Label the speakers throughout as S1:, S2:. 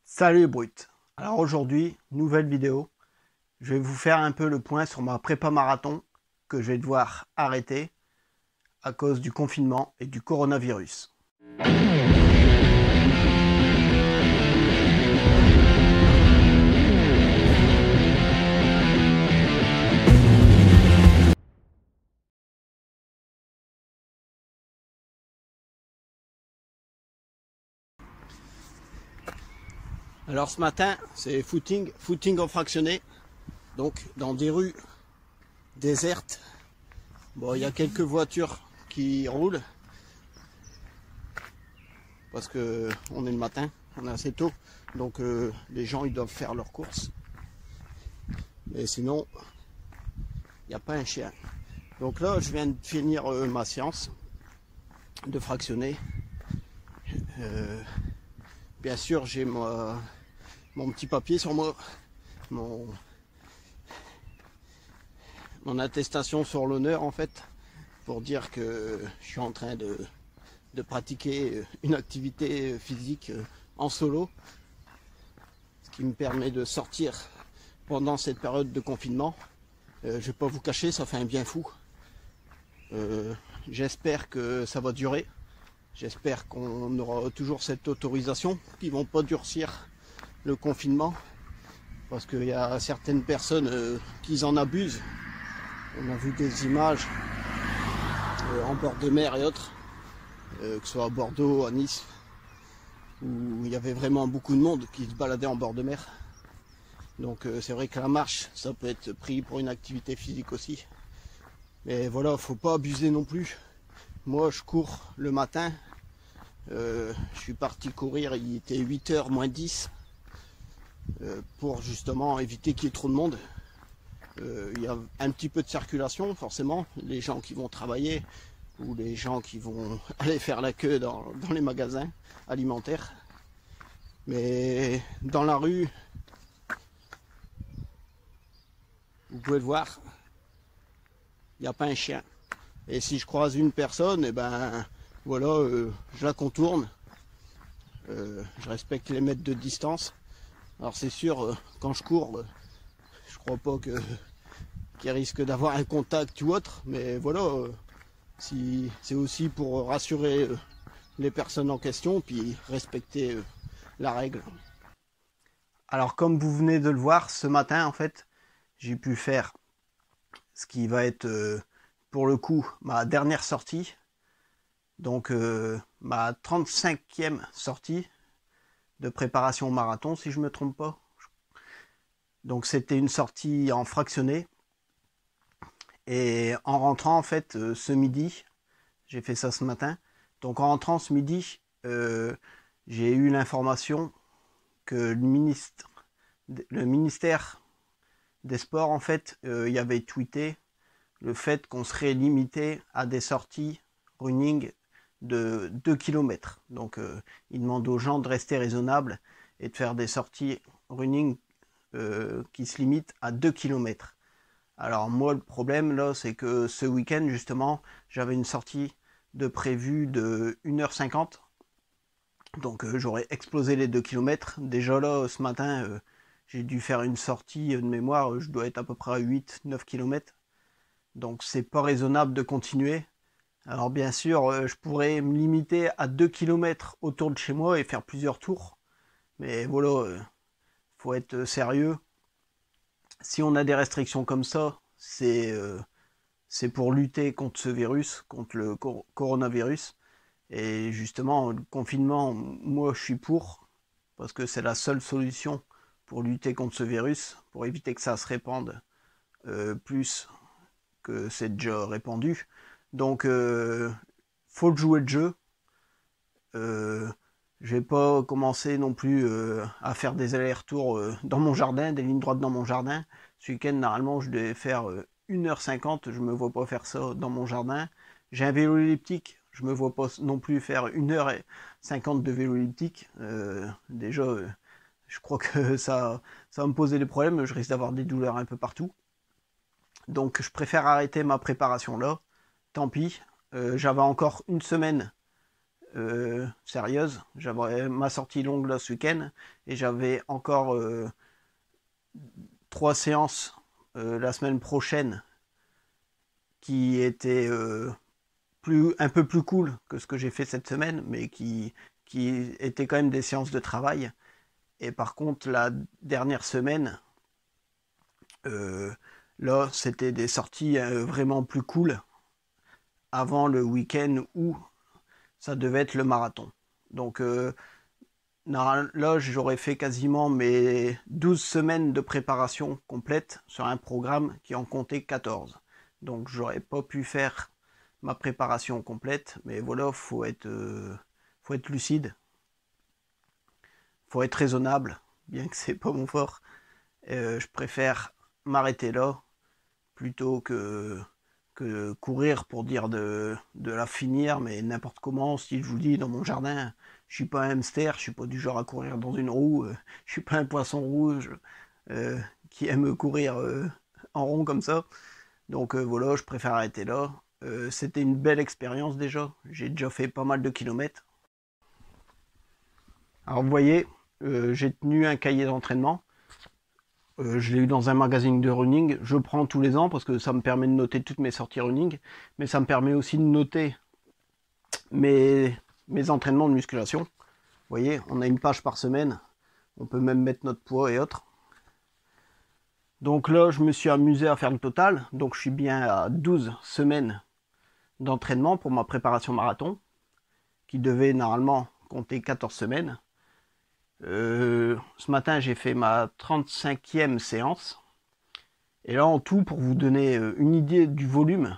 S1: Salut Brut. Alors aujourd'hui, nouvelle vidéo. Je vais vous faire un peu le point sur ma prépa marathon que je vais devoir arrêter à cause du confinement et du coronavirus. Alors ce matin, c'est footing en fractionné, donc dans des rues désertes. Bon, il y a quelques voitures qui roulent parce que on est le matin, on est assez tôt, donc les gens ils doivent faire leurs courses. Mais sinon, il n'y a pas un chien. Donc là, je viens de finir ma séance de fractionné. Bien sûr, j'ai mon petit papier sur moi, mon attestation sur l'honneur en fait, pour dire que je suis en train de pratiquer une activité physique en solo, ce qui me permet de sortir pendant cette période de confinement. Je vais pas vous cacher, ça fait un bien fou. J'espère que ça va durer. J'espère qu'on aura toujours cette autorisation, qu'ils vont pas durcir le confinement, parce qu'il y a certaines personnes qui en abusent. On a vu des images en bord de mer et autres, que ce soit à Bordeaux, à Nice, où il y avait vraiment beaucoup de monde qui se baladait en bord de mer. Donc c'est vrai que la marche, ça peut être pris pour une activité physique aussi. Mais voilà, faut pas abuser non plus. Moi, je cours le matin. Je suis parti courir, il était 8h moins 10, pour justement éviter qu'il y ait trop de monde. Il y a un petit peu de circulation, forcément, les gens qui vont travailler ou les gens qui vont aller faire la queue dans les magasins alimentaires. Mais dans la rue, vous pouvez le voir, il n'y a pas un chien. Et si je croise une personne, et ben voilà, je la contourne. Je respecte les mètres de distance. Alors c'est sûr, quand je cours, je crois pas qu'il risque d'avoir un contact ou autre, mais voilà, si c'est aussi pour rassurer les personnes en question, puis respecter la règle. Alors comme vous venez de le voir, ce matin en fait, j'ai pu faire ce qui va être pour le coup ma dernière sortie, donc ma 35e sortie de préparation au marathon si je me trompe pas. Donc c'était une sortie en fractionné, et en rentrant en fait ce midi, j'ai fait ça ce matin, donc en rentrant ce midi, j'ai eu l'information que le ministère des Sports en fait y avait tweeté le fait qu'on serait limité à des sorties running de 2 km. Donc il demande aux gens de rester raisonnables et de faire des sorties running qui se limitent à 2 km. Alors moi le problème là c'est que ce week-end justement j'avais une sortie de prévue de 1h50. Donc j'aurais explosé les 2 km. Déjà là ce matin j'ai dû faire une sortie de mémoire, je dois être à peu près à 8-9 km. Donc c'est pas raisonnable de continuer. Alors bien sûr je pourrais me limiter à 2 km autour de chez moi et faire plusieurs tours. Mais voilà, faut être sérieux. Si on a des restrictions comme ça, c'est pour lutter contre ce virus, contre le coronavirus. Et justement, le confinement, moi je suis pour, parce que c'est la seule solution pour lutter contre ce virus, pour éviter que ça se répande plus que c'est déjà répandu. Donc, faut jouer le jeu. Je vais pas commencer non plus à faire des allers-retours dans mon jardin, des lignes droites dans mon jardin. Ce week-end, normalement, je devais faire 1h50. Je me vois pas faire ça dans mon jardin. J'ai un vélo elliptique. Je me vois pas non plus faire 1h50 de vélo elliptique. Déjà, je crois que ça va me poser des problèmes. Je risque d'avoir des douleurs un peu partout. Donc, je préfère arrêter ma préparation là. Tant pis. J'avais encore une semaine sérieuse. J'avais ma sortie longue là ce week-end et j'avais encore 3 séances la semaine prochaine qui étaient un peu plus cool que ce que j'ai fait cette semaine, mais qui étaient quand même des séances de travail. Et par contre, la dernière semaine, là, c'était des sorties vraiment plus cool avant le week-end où ça devait être le marathon. Donc là, j'aurais fait quasiment mes 12 semaines de préparation complète sur un programme qui en comptait 14. Donc j'aurais pas pu faire ma préparation complète, mais voilà, faut être lucide, faut être raisonnable, bien que c'est pas mon fort. Je préfère m'arrêter là plutôt que courir pour dire de la finir, mais n'importe comment. Si je vous dis dans mon jardin, je suis pas un hamster, je suis pas du genre à courir dans une roue, je suis pas un poisson rouge qui aime courir en rond comme ça. Donc voilà, je préfère arrêter là. C'était une belle expérience déjà, j'ai déjà fait pas mal de kilomètres. Alors vous voyez, j'ai tenu un cahier d'entraînement. Je l'ai eu dans un magazine de running. Je prends tous les ans parce que ça me permet de noter toutes mes sorties running, mais ça me permet aussi de noter mes entraînements de musculation. Vous voyez, on a une page par semaine. On peut même mettre notre poids et autres. Donc là, je me suis amusé à faire le total. Donc je suis bien à 12 semaines d'entraînement pour ma préparation marathon, qui devait normalement compter 14 semaines. Ce matin, j'ai fait ma 35e séance. Et là, en tout, pour vous donner une idée du volume,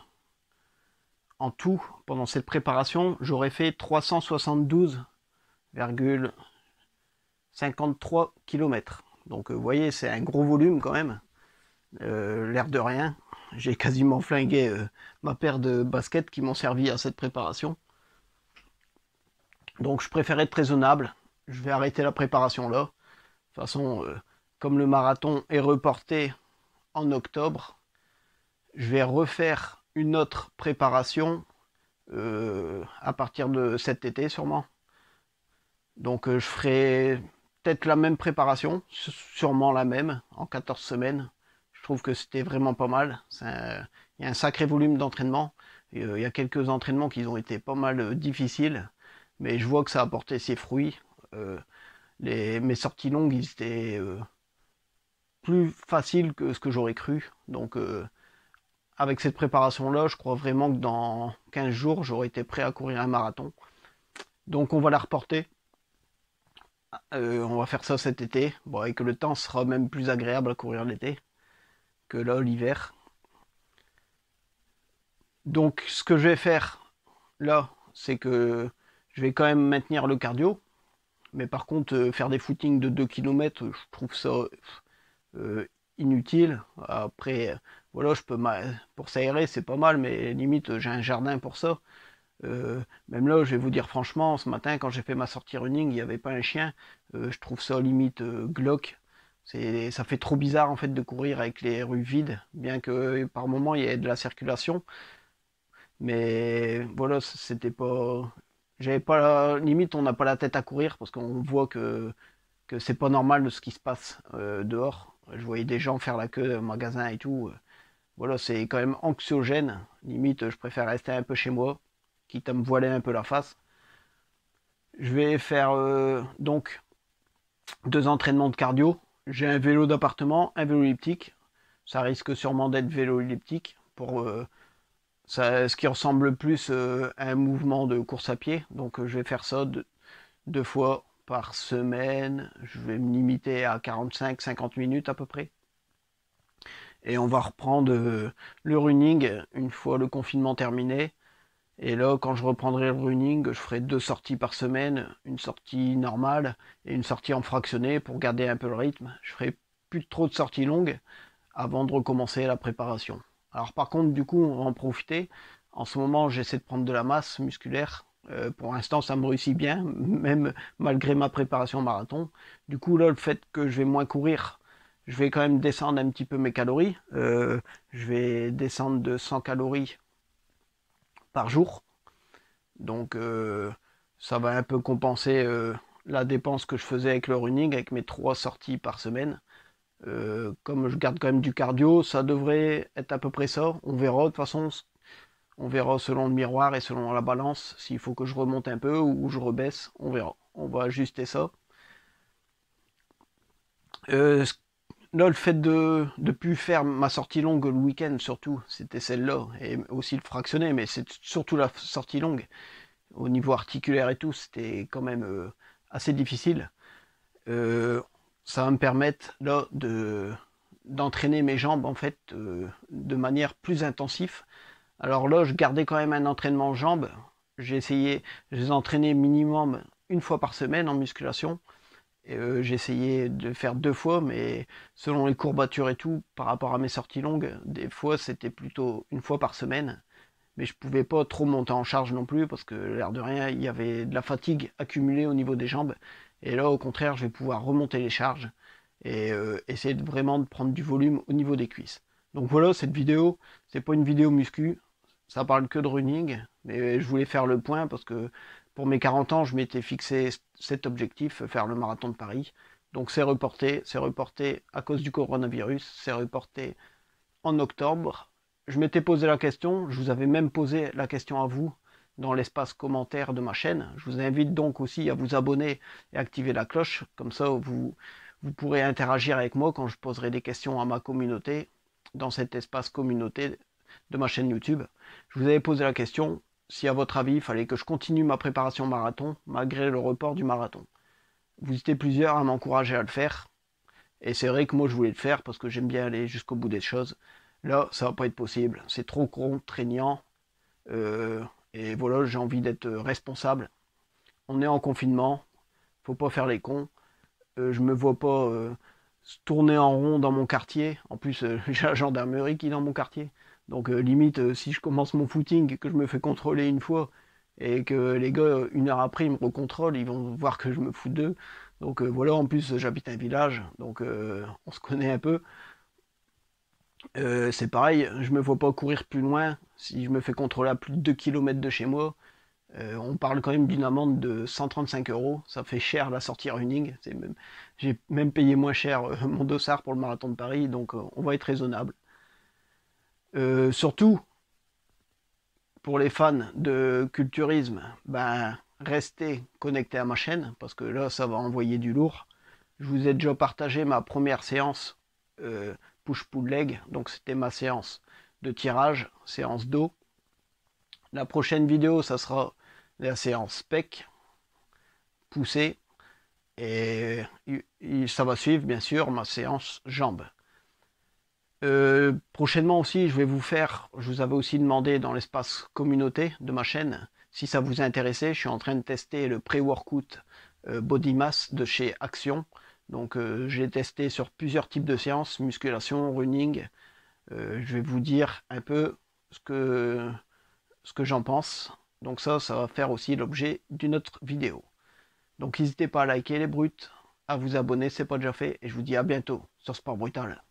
S1: en tout, pendant cette préparation, j'aurais fait 372,53 km. Donc, vous voyez, c'est un gros volume quand même. L'air de rien. J'ai quasiment flingué ma paire de baskets qui m'ont servi à cette préparation. Donc, je préfère être raisonnable. Je vais arrêter la préparation là. De toute façon, comme le marathon est reporté en octobre, je vais refaire une autre préparation à partir de cet été sûrement. Donc je ferai peut-être la même préparation, sûrement la même, en 14 semaines. Je trouve que c'était vraiment pas mal. Il y a un sacré volume d'entraînement. Il y a quelques entraînements qui ont été pas mal difficiles, mais je vois que ça a porté ses fruits. Mes sorties longues, ils étaient plus faciles que ce que j'aurais cru. Donc avec cette préparation-là, je crois vraiment que dans 15 jours, j'aurais été prêt à courir un marathon. Donc on va la reporter. On va faire ça cet été. Bon, et que le temps sera même plus agréable à courir l'été que là, l'hiver. Donc ce que je vais faire là, c'est que je vais quand même maintenir le cardio. Mais par contre, faire des footings de 2 km, je trouve ça inutile. Après, voilà, pour s'aérer, c'est pas mal, mais limite, j'ai un jardin pour ça. Même là, je vais vous dire franchement, ce matin, quand j'ai fait ma sortie running, il n'y avait pas un chien. Je trouve ça limite glauque. Ça fait trop bizarre en fait de courir avec les rues vides, bien que par moment il y ait de la circulation. Mais voilà, c'était pas. J'avais pas limite, on n'a pas la tête à courir parce qu'on voit que c'est pas normal de ce qui se passe dehors. Je voyais des gens faire la queue au magasin et tout. Voilà, c'est quand même anxiogène. Limite, je préfère rester un peu chez moi, quitte à me voiler un peu la face. Je vais faire donc 2 entraînements de cardio. J'ai un vélo d'appartement, un vélo elliptique. Ça risque sûrement d'être vélo elliptique pour ce qui ressemble plus à un mouvement de course à pied. Donc je vais faire ça 2 fois par semaine. Je vais me limiter à 45-50 minutes à peu près. Et on va reprendre le running une fois le confinement terminé. Et là, quand je reprendrai le running, je ferai 2 sorties par semaine, une sortie normale et une sortie en fractionné pour garder un peu le rythme. Je ferai plus trop de sorties longues avant de recommencer la préparation. Alors par contre, du coup, on va en profiter. En ce moment, j'essaie de prendre de la masse musculaire. Pour l'instant, ça me réussit bien, même malgré ma préparation marathon. Du coup, là, le fait que je vais moins courir, je vais quand même descendre un petit peu mes calories. Je vais descendre de 100 calories par jour. Donc Ça va un peu compenser la dépense que je faisais avec le running, avec mes 3 sorties par semaine. Comme je garde quand même du cardio, ça devrait être à peu près ça. On verra de toute façon, on verra selon le miroir et selon la balance, s'il faut que je remonte un peu ou je rebaisse, on verra. On va ajuster ça. Euh, Là, le fait de plus faire ma sortie longue le week-end, surtout, c'était celle-là, et aussi le fractionné, mais c'est surtout la sortie longue. Au niveau articulaire et tout, c'était quand même assez difficile. Euh, Ça va me permettre là d'entraîner mes jambes en fait de manière plus intensive. Alors là, je gardais quand même un entraînement jambes. J'ai essayé, je les entraînais minimum une fois par semaine en musculation. J'ai essayé de faire 2 fois, mais selon les courbatures et tout, par rapport à mes sorties longues, des fois c'était plutôt une fois par semaine. Mais je pouvais pas trop monter en charge non plus parce que l'air de rien, il y avait de la fatigue accumulée au niveau des jambes. Et là, au contraire, je vais pouvoir remonter les charges et essayer vraiment de prendre du volume au niveau des cuisses. Donc voilà, cette vidéo, c'est pas une vidéo muscu, ça parle que de running, mais je voulais faire le point parce que pour mes 40 ans, je m'étais fixé cet objectif, faire le marathon de Paris. Donc c'est reporté à cause du coronavirus, c'est reporté en octobre. Je m'étais posé la question, je vous avais même posé la question à vous dans l'espace commentaire de ma chaîne. Je vous invite donc aussi à vous abonner et activer la cloche, comme ça vous pourrez interagir avec moi quand je poserai des questions à ma communauté dans cet espace communauté de ma chaîne YouTube. Je vous avais posé la question si à votre avis il fallait que je continue ma préparation marathon malgré le report du marathon. Vous étiez plusieurs à m'encourager à le faire. Et c'est vrai que moi je voulais le faire parce que j'aime bien aller jusqu'au bout des choses. Là, ça va pas être possible. C'est trop contraignant. Euh, et voilà, j'ai envie d'être responsable. On est en confinement. Faut pas faire les cons. Je me vois pas tourner en rond dans mon quartier. En plus, j'ai la gendarmerie qui est dans mon quartier. Donc limite, si je commence mon footing, que je me fais contrôler une fois, et que les gars, une heure après, ils me recontrôlent, ils vont voir que je me fous d'eux. Donc voilà, en plus, j'habite un village, donc on se connaît un peu. C'est pareil, je me vois pas courir plus loin si je me fais contrôler à plus de 2 km de chez moi. On parle quand même d'une amende de 135 euros. Ça fait cher la sortie running. J'ai même payé moins cher mon dossard pour le marathon de Paris, donc on va être raisonnable. Surtout pour les fans de culturisme, ben restez connectés à ma chaîne parce que là ça va envoyer du lourd. Je vous ai déjà partagé ma première séance push-pull leg, donc c'était ma séance de tirage, séance dos. La prochaine vidéo, ça sera la séance pec, poussée, et ça va suivre bien sûr ma séance jambes. Prochainement aussi, je vous avais aussi demandé dans l'espace communauté de ma chaîne, si ça vous intéressait, je suis en train de tester le pré-workout Body Mass de chez Action. Donc j'ai testé sur plusieurs types de séances, musculation, running. Je vais vous dire un peu ce que j'en pense. Donc ça va faire aussi l'objet d'une autre vidéo. Donc n'hésitez pas à liker les brutes, à vous abonner si ce n'est pas déjà fait, et je vous dis à bientôt sur Sport Brutal.